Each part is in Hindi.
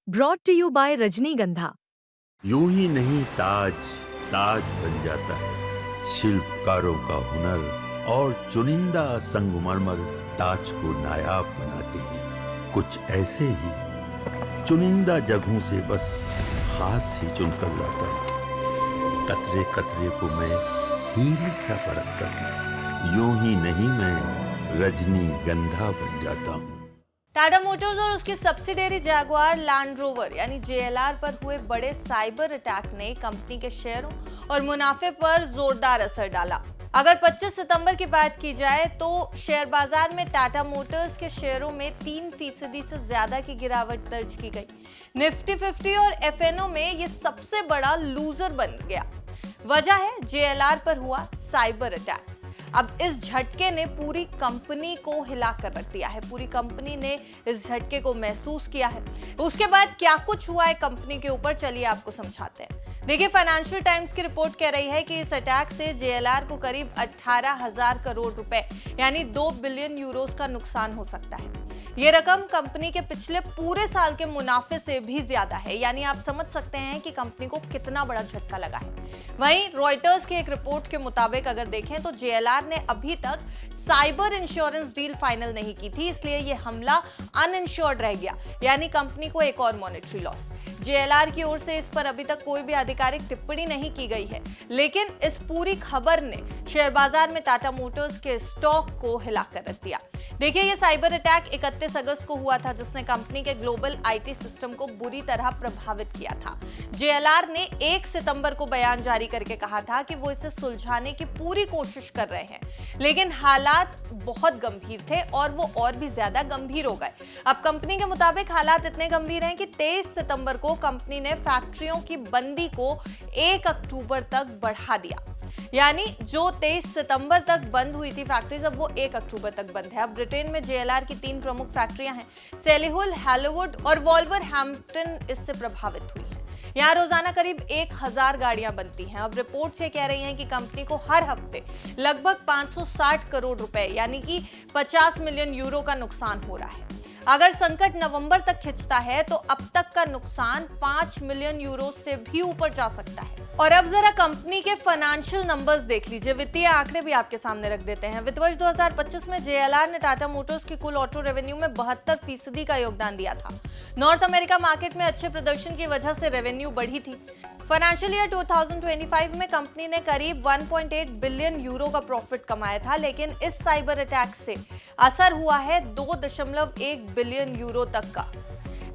ब्रॉट टू यू बाय रजनीगंधा। यूं ही नहीं ताज ताज बन जाता है। शिल्पकारों का हुनर और चुनिंदा संगमरमर ताज को नायाब बनाते हैं। कुछ ऐसे ही चुनिंदा जगहों से बस खास ही चुनकर लाता हूँ। कतरे कतरे को मैं हीरे सा परखता हूँ। यूं ही नहीं मैं रजनीगंधा बन जाता हूँ। टाटा मोटर्स और उसकी सब्सिडियरी जैगुआर लैंड रोवर यानी जेएलआर पर हुए बड़े साइबर अटैक ने कंपनी के शेयरों और मुनाफे पर जोरदार असर डाला। अगर 25 सितंबर की बात की जाए तो शेयर बाजार में टाटा मोटर्स के शेयरों में 3% से ज्यादा की गिरावट दर्ज की गई। निफ्टी 50 और एफएनओ में ये सबसे बड़ा लूजर बन गया। वजह है जेएलआर पर हुआ साइबर अटैक। अब इस झटके ने पूरी कंपनी को हिला कर रख दिया है। पूरी कंपनी ने इस झटके को महसूस किया है। उसके बाद क्या कुछ हुआ है कंपनी के ऊपर, चलिए आपको समझाते हैं। देखिए, फाइनेंशियल टाइम्स की रिपोर्ट कह रही है कि इस अटैक से जेएलआर को करीब 18,000 करोड़ रुपए यानी 2 बिलियन यूरोस का नुकसान हो सकता है। ये रकम कंपनी के पिछले पूरे साल के मुनाफे से भी ज्यादा है, यानी आप समझ सकते हैं कि कंपनी को कितना बड़ा झटका लगा है। वहीं रॉयटर्स की एक रिपोर्ट के मुताबिक अगर देखें तो जेएलआर ने अभी तक साइबर इंश्योरेंस डील फाइनल नहीं की थी, इसलिए ये हमला अनइंश्योर्ड रह गया, यानी कंपनी को एक और मॉनेटरी लॉस। जेएलआर की ओर से इस पर अभी तक कोई भी आधिकारिक टिप्पणी नहीं की गई है, लेकिन इस पूरी खबर ने शेयर बाजार में टाटा मोटर्स के स्टॉक को हिलाकर रख दिया। देखिए, ये साइबर अटैक 31 अगस्त को हुआ था, जिसने कंपनी के ग्लोबल आईटी सिस्टम को बुरी तरह प्रभावित किया था। जेएलआर ने 1 सितंबर को बयान जारी करके कहा था कि वो इसे सुलझाने की पूरी कोशिश कर रहे हैं, लेकिन हालात बहुत गंभीर थे और वो और भी ज्यादा गंभीर हो गए। अब कंपनी के मुताबिक हालात इतने गंभीर हैं कि 23 सितंबर को कंपनी ने फैक्ट्रियों की बंदी को 1 अक्टूबर तक बढ़ा दिया, यानी जो 23 सितंबर तक बंद हुई थी फैक्ट्रीज, अब वो 1 अक्टूबर तक बंद है। अब ब्रिटेन में जेएलआर की 3 प्रमुख फैक्ट्रियां हैं, सेलिहुल, हैलोवुड और वॉल्वरहैम्पटन इससे प्रभावित हुई हैं। यहाँ रोजाना करीब 1000 गाड़ियां बनती हैं। अब रिपोर्ट्स ये कह रही हैं कि कंपनी को हर हफ्ते लगभग 560 करोड़ रुपए यानी कि 50 मिलियन यूरो का नुकसान हो रहा है। अगर संकट नवंबर तक खिंचता है तो अब तक का नुकसान 5 मिलियन यूरो से भी ऊपर जा सकता है। और अब जरा कंपनी के फाइनेंशियल नंबर्स देख लीजिए। वित्तीय आंकड़े भी आपके सामने रख देते हैं। वित्त वर्ष 2025 में जेएलआर ने टाटा मोटर्स की कुल ऑटो रेवेन्यू में 72% का योगदान दिया था। नॉर्थ अमेरिका मार्केट में अच्छे प्रदर्शन की वजह से रेवेन्यू बढ़ी थी। फाइनेंशियल ईयर 2025 में कंपनी ने करीब 1.8 बिलियन यूरो का प्रॉफिट कमाया था, लेकिन इस साइबर अटैक से असर हुआ है 2.1 बिलियन यूरो तक का।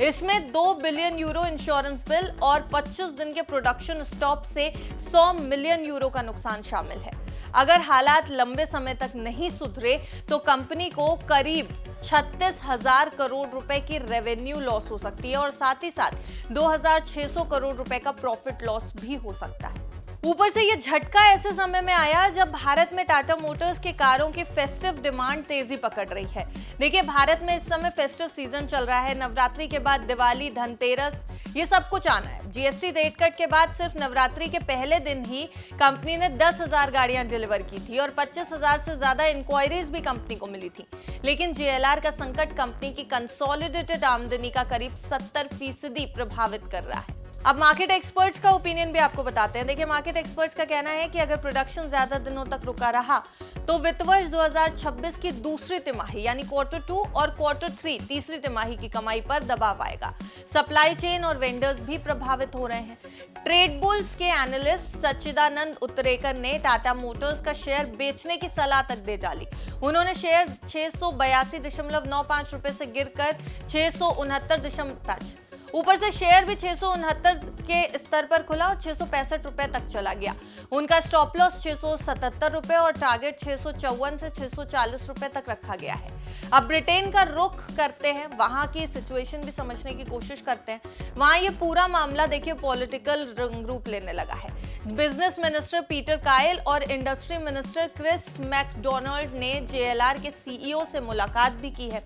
इसमें 2 बिलियन यूरो इंश्योरेंस बिल और 25 दिन के प्रोडक्शन स्टॉप से 100 मिलियन यूरो का नुकसान शामिल है। अगर हालात लंबे समय तक नहीं सुधरे तो कंपनी को करीब 36,000 करोड़ रुपए की रेवेन्यू लॉस हो सकती है और साथ ही साथ 2,600 करोड़ रुपए का प्रॉफिट लॉस भी हो सकता है। ऊपर से ये झटका ऐसे समय में आया जब भारत में टाटा मोटर्स की कारों की फेस्टिव डिमांड तेजी पकड़ रही है। देखिए, भारत में इस समय फेस्टिव सीजन चल रहा है। नवरात्रि के बाद दिवाली, धनतेरस, ये सब कुछ आना है। जीएसटी रेट कट के बाद सिर्फ नवरात्रि के पहले दिन ही कंपनी ने 10,000 गाड़ियां डिलीवर की थी और 25,000 से ज्यादा इंक्वायरीज भी कंपनी को मिली थी। लेकिन जेएलआर का संकट कंपनी की कंसोलिडेटेड आमदनी का करीब 70% प्रभावित कर रहा है। अब मार्केट एक्सपर्ट्स का ओपिनियन भी आपको बताते हैं। देखिए, मार्केट एक्सपर्ट्स का कहना है कि अगर प्रोडक्शन ज्यादा दिनों तक रुका रहा तो वित्त वर्ष 2026 की दूसरी तिमाही यानी Q2 और Q3 तीसरी तिमाही की कमाई पर दबाव आएगा। सप्लाई चेन और वेंडर्स भी प्रभावित हो रहे हैं। ट्रेड बुल्स के एनालिस्ट सच्चिदानंद उत्तरेकर ने टाटा मोटर्स का शेयर बेचने की सलाह तक दे डाली। उन्होंने शेयर 682.95 रुपए से गिरकर 669.5, ऊपर से शेयर भी 669 के स्तर पर खुला और 665 रुपए तक चला गया। उनका स्टॉप लॉस 677 रुपए और टारगेट 654 से 640 रुपए तक रखा गया है। अब ब्रिटेन का रुख करते हैं, वहां की सिचुएशन भी समझने की कोशिश करते हैं। वहां ये पूरा मामला देखिए पॉलिटिकल रंग रूप लेने लगा है। बिजनेस मिनिस्टर पीटर कायल और इंडस्ट्री मिनिस्टर क्रिस मैकडोनाल्ड ने जेएलआर के सीईओ से मुलाकात भी की है।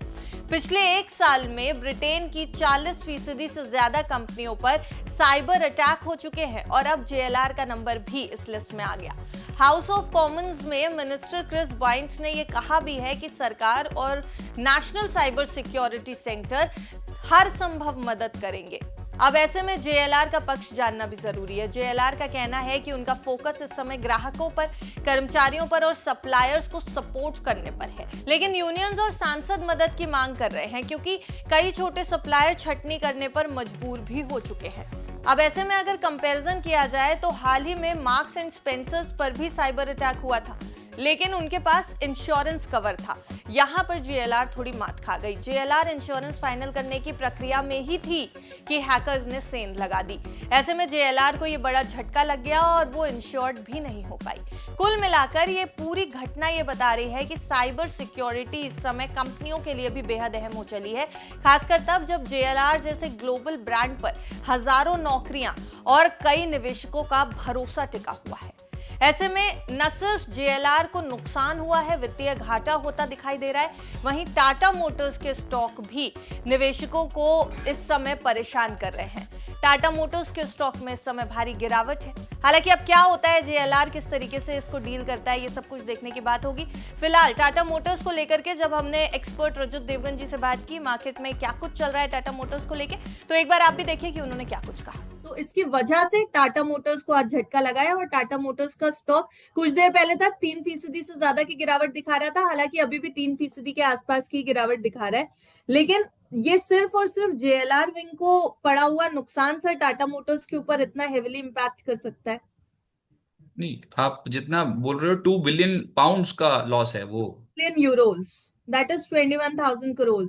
पिछले 1 साल में ब्रिटेन की 40% से ज्यादा कंपनियों पर साइबर अटैक हो चुके हैं और अब जेएलआर का नंबर भी इस लिस्ट में आ गया। हाउस ऑफ कॉमन्स में मिनिस्टर क्रिस बाइंट ने यह कहा भी है कि सरकार और नेशनल साइबर सिक्योरिटी सेंटर हर संभव मदद करेंगे। अब ऐसे में जेएलआर का पक्ष जानना भी जरूरी है। जेएलआर का कहना है कि उनका फोकस इस समय ग्राहकों पर, कर्मचारियों पर और सप्लायर्स को सपोर्ट करने पर है। लेकिन यूनियंस और सांसद मदद की मांग कर रहे हैं, क्योंकि कई छोटे सप्लायर छटनी करने पर मजबूर भी हो चुके हैं। अब ऐसे में अगर कंपैरिजन किया जाए तो हाल ही में मार्क्स एंड स्पेंसर्स पर भी साइबर अटैक हुआ था, लेकिन उनके पास इंश्योरेंस कवर था। यहां पर जेएलआर थोड़ी मात खा गई। जेएलआर इंश्योरेंस फाइनल करने की प्रक्रिया में ही थी कि हैकर्स ने सेंध लगा दी। ऐसे में जेएलआर को ये बड़ा झटका लग गया और वो इंश्योर्ड भी नहीं हो पाई। कुल मिलाकर ये पूरी घटना ये बता रही है कि साइबर सिक्योरिटी इस समय कंपनियों के लिए भी बेहद अहम हो चली है, खासकर तब जब जेएलआर जैसे ग्लोबल ब्रांड पर हजारों नौकरियां और कई निवेशकों का भरोसा टिका हुआ है। ऐसे में न सिर्फ जेएलआर को नुकसान हुआ है, वित्तीय घाटा होता दिखाई दे रहा है, वहीं टाटा मोटर्स के स्टॉक भी निवेशकों को इस समय परेशान कर रहे हैं। टाटा मोटर्स के स्टॉक में इस समय भारी गिरावट है। हालांकि अब क्या होता है, जेएलआर किस तरीके से इसको डील करता है, ये सब कुछ देखने की बात होगी। फिलहाल टाटा मोटर्स को लेकर के जब हमने एक्सपर्ट रजत देवगन जी से बात की, मार्केट में क्या कुछ चल रहा है टाटा मोटर्स को लेकर, तो एक बार आप भी देखिए कि उन्होंने क्या कुछ कहा। तो इसकी वजह से टाटा मोटर्स को आज झटका लगा है और टाटा मोटर्स का स्टॉक कुछ देर पहले तक 3% से ज्यादा की गिरावट दिखा रहा था। हालांकि अभी भी 3% के आसपास की गिरावट दिखा रहा है, लेकिन ये सिर्फ और सिर्फ जेएलआर विंग को पड़ा हुआ नुकसान सर टाटा मोटर्स के ऊपर इतना हेविली इंपैक्ट कर सकता है? नहीं, आप जितना बोल रहे हो 2 बिलियन पाउंड्स का लॉस है वो। Billion euros, that is 21,000 crore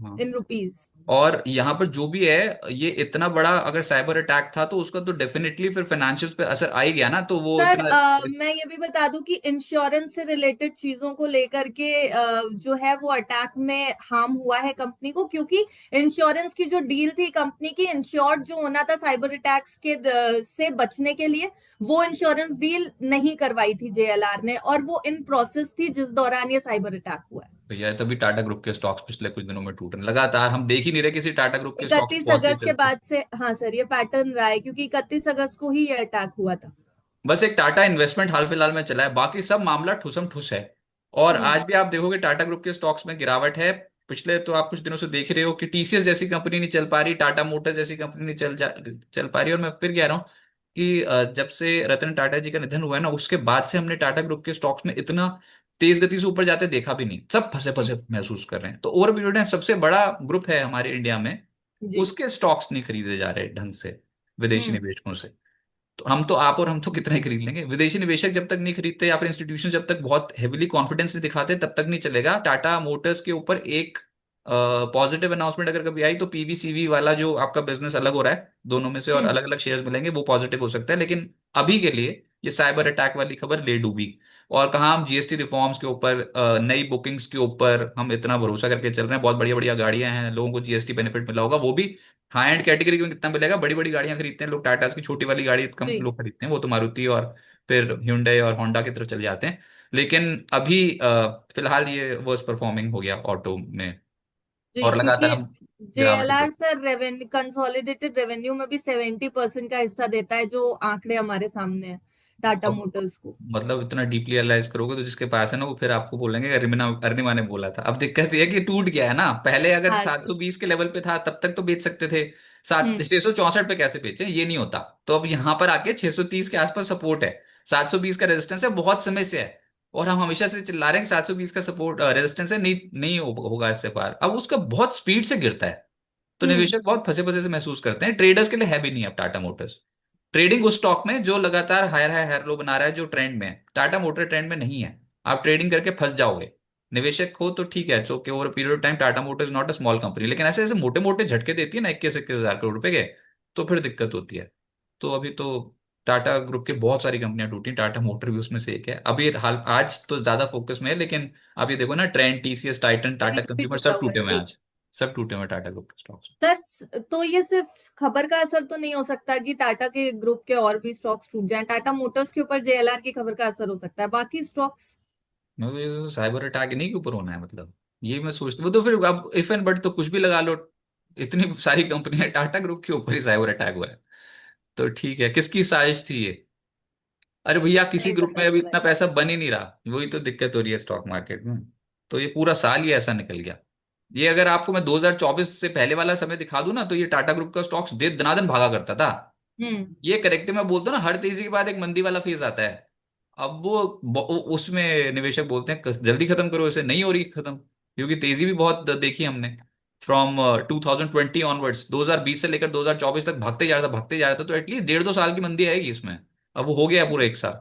हाँ। In rupees. और यहाँ पर जो भी है, ये इतना बड़ा अगर साइबर अटैक था तो उसका तो डेफिनेटली फिर फाइनेंशियल पे असर आ ही गया ना, तो वो सर इतना। मैं ये भी बता दूं कि इंश्योरेंस से रिलेटेड चीजों को लेकर के जो है वो अटैक में हार्म हुआ है कंपनी को, क्योंकि इंश्योरेंस की जो डील थी कंपनी की, इंश्योर्ड जो होना था साइबर अटैक्स के से बचने के लिए, वो इंश्योरेंस डील नहीं करवाई थी जेएलआर ने, और वो इन प्रोसेस थी जिस दौरान ये साइबर अटैक हुआ है। भैया तभी टाटा ग्रुप के स्टॉक्स पिछले कुछ दिनों में टूट रहे हैं लगातार। हम देख ही नहीं रहे किसी टाटा ग्रुप के स्टॉक्स 31 बहुत अगस्त तेज के चलते। बाद से, हाँ सर, ये पैटर्न रहा है, क्योंकि 31 अगस्त को ही ये अटैक हुआ था। बस एक टाटा इन्वेस्टमेंट हाल फिलहाल में चला है, बाकी सब मामला ठुसम ठुस है। और आज भी आप देखोगे टाटा ग्रुप के स्टॉक्स में गिरावट है। पिछले तो आप कुछ दिनों से देख रहे हो कि टीसीएस जैसी कंपनी नहीं चल पा रही, टाटा मोटर्स जैसी कंपनी नहीं चल पा रही। और मैं फिर कह रहा हूँ कि जब से रतन टाटा जी का निधन हुआ है ना, उसके बाद से हमने टाटा ग्रुप के स्टॉक्स में इतना तेज गति से ऊपर जाते देखा भी नहीं। सब फंसे फंसे महसूस कर रहे हैं। तो ओवर पीरियड में सबसे बड़ा ग्रुप है हमारे इंडिया में, जी। उसके स्टॉक्स नहीं खरीदे जा रहे ढंग से विदेशी हम्म। निवेशकों से। तो हम तो आप और हम तो कितना ही खरीद लेंगे। विदेशी निवेशक जब तक नहीं खरीदते या फिर इंस्टीट्यूशन जब तक बहुत हेविली कॉन्फिडेंस नहीं दिखाते तब तक नहीं चलेगा। टाटा मोटर्स के ऊपर एक पॉजिटिव अनाउंसमेंट अगर कभी आई तो पीवीसीवी वाला जो आपका बिजनेस अलग हो रहा है दोनों में से और अलग अलग शेयर्स मिलेंगे, वो पॉजिटिव हो सकता है। लेकिन अभी के लिए ये साइबर अटैक वाली खबर ले डूबी। और कहाँ हम जीएसटी रिफॉर्म्स के ऊपर, नई बुकिंग्स के ऊपर हम इतना भरोसा करके चल रहे हैं। बहुत बढ़िया बढ़िया गाड़ियां हैं, लोगों को जीएसटी बेनिफिट मिला होगा, वो भी हाई एंड कैटेगरी में कितना मिलेगा। बड़ी बड़ी गाड़ियां खरीदते हैं लोग, टाटा की छोटी वाली गाड़ी कम जी। लोग खरीदते हैं, वो तो मारुति और फिर hyundai और होंडा की तरफ चले जाते हैं। लेकिन अभी फिलहाल ये वर्स्ट परफॉर्मिंग हो गया ऑटो में, जी, और लगातार क्योंकि हम गिरावट JLR sir revenue, consolidated revenue में भी 70% का हिस्सा देता है, जो आंकड़े हमारे सामने हैं टाटा अब मोटर्स को। मतलब इतना डीपली एनालाइज करोगे तो जिसके पास है ना वो फिर आपको बोलेंगे अरिमा अरिमा ने बोला था। अब दिक्कत ये है कि टूट गया है ना। पहले अगर हाँ जी। 720 के लेवल पे था तब तक तो बेच सकते थे, सात हम्म। 664 पे कैसे बेचे, ये नहीं होता। तो अब यहाँ पर आके 630 के आसपास सपोर्ट है, 720 का रेजिस्टेंस है, बहुत समय से है। और हम हमेशा से चिल्ला रहे हैं कि 720 का सपोर्ट रेजिस्टेंस है, नहीं नहीं होगा इससे पार। अब उसका बहुत स्पीड से गिरता है, तो हम्म। निवेशक बहुत फंसे फंसे से महसूस करते हैं। ट्रेडर्स के लिए है भी नहीं अब टाटा मोटर्स। ट्रेडिंग उस स्टॉक में जो लगातार हायर हाई हायर लो बना रहा है, जो ट्रेंड में है। टाटा मोटर ट्रेंड में नहीं है, आप ट्रेडिंग करके फंस जाओगे। निवेशक हो तो ठीक है, सो कि over period of time Tata motor is not a small company. लेकिन ऐसे ऐसे मोटे मोटे झटके देती है ना 21-21 हजार करोड़ रुपए के, तो फिर दिक्कत होती है। तो अभी तो टाटा ग्रुप के बहुत सारी कंपनियां टूटी, टाटा मोटर भी उसमें से एक है। अभी हाल आज तो ज्यादा फोकस में है, लेकिन आप ये देखो ना, ट्रेंड, टीसीएस, टाइटन, टाटा भी कंज्यूमर टूटा सब हुआ है टूटे हुए हैं जी। आज। सब टूटे हुए हैं टाटा ग्रुप के स्टॉक्स। सर तो ये सिर्फ खबर का असर तो नहीं हो सकता कि टाटा के ग्रुप के और भी स्टॉक्स टूट जाएं? टाटा मोटर्स के ऊपर जेएलआर की खबर का असर हो सकता है, बाकी स्टॉक्स? मैं तो साइबर अटैक नहीं के ऊपर होना है मतलब, ये मैं सोचता हूँ। तो फिर अब इफ एंड बट तो कुछ भी लगा लो, इतनी सारी कंपनियां, टाटा ग्रुप के ऊपर ही साइबर अटैक हुआ है। तो ठीक है, किसकी साजिश थी ये? अरे भैया किसी नहीं ग्रुप पता में अभी चला इतना पैसा बन ही नहीं रहा, वही तो दिक्कत हो रही है स्टॉक मार्केट में। तो ये पूरा साल ही ऐसा निकल गया। ये अगर आपको मैं 2024 से पहले वाला समय दिखा दूं ना, तो ये टाटा ग्रुप का स्टॉक्स दे दनादन भागा करता था। ये करेक्टिव मैं बोलता हूँ ना, हर तेजी के बाद एक मंदी वाला फेज आता है। अब उसमें निवेशक बोलते हैं जल्दी खत्म करो इसे, नहीं हो रही खत्म, क्योंकि तेजी भी बहुत देखी हमने फ्रॉम 2020 ऑनवर्ड्स, 2020 से लेकर 2024 तक भागते जा रहा था, भागते जा रहा था। तो एटलीस्ट 1.5-2 साल की मंदी आएगी इसमें। अब वो हो गया पूरा 1 साल,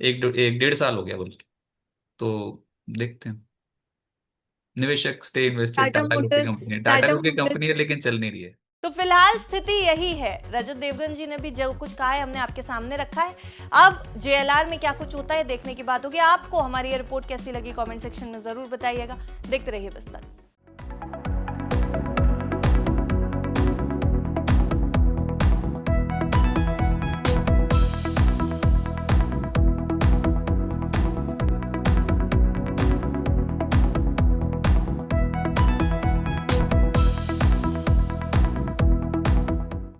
एक 1.5 साल हो गया बल्कि। तो देखते हैं, निवेशक stay invested Tata Tata group की मोटर्स, कंपनी है, टाटा टाटा ग्रुप की मोटर्स कंपनी है, लेकिन चल नहीं रही है। तो फिलहाल स्थिति यही है। रजत देवगन जी ने भी जो कुछ कहा है हमने आपके सामने रखा है। अब जेएलआर में क्या कुछ होता है देखने की बात होगी। आपको हमारी ये रिपोर्ट कैसी लगी कमेंट सेक्शन में जरूर बताइएगा। देखते रहिए बस तक।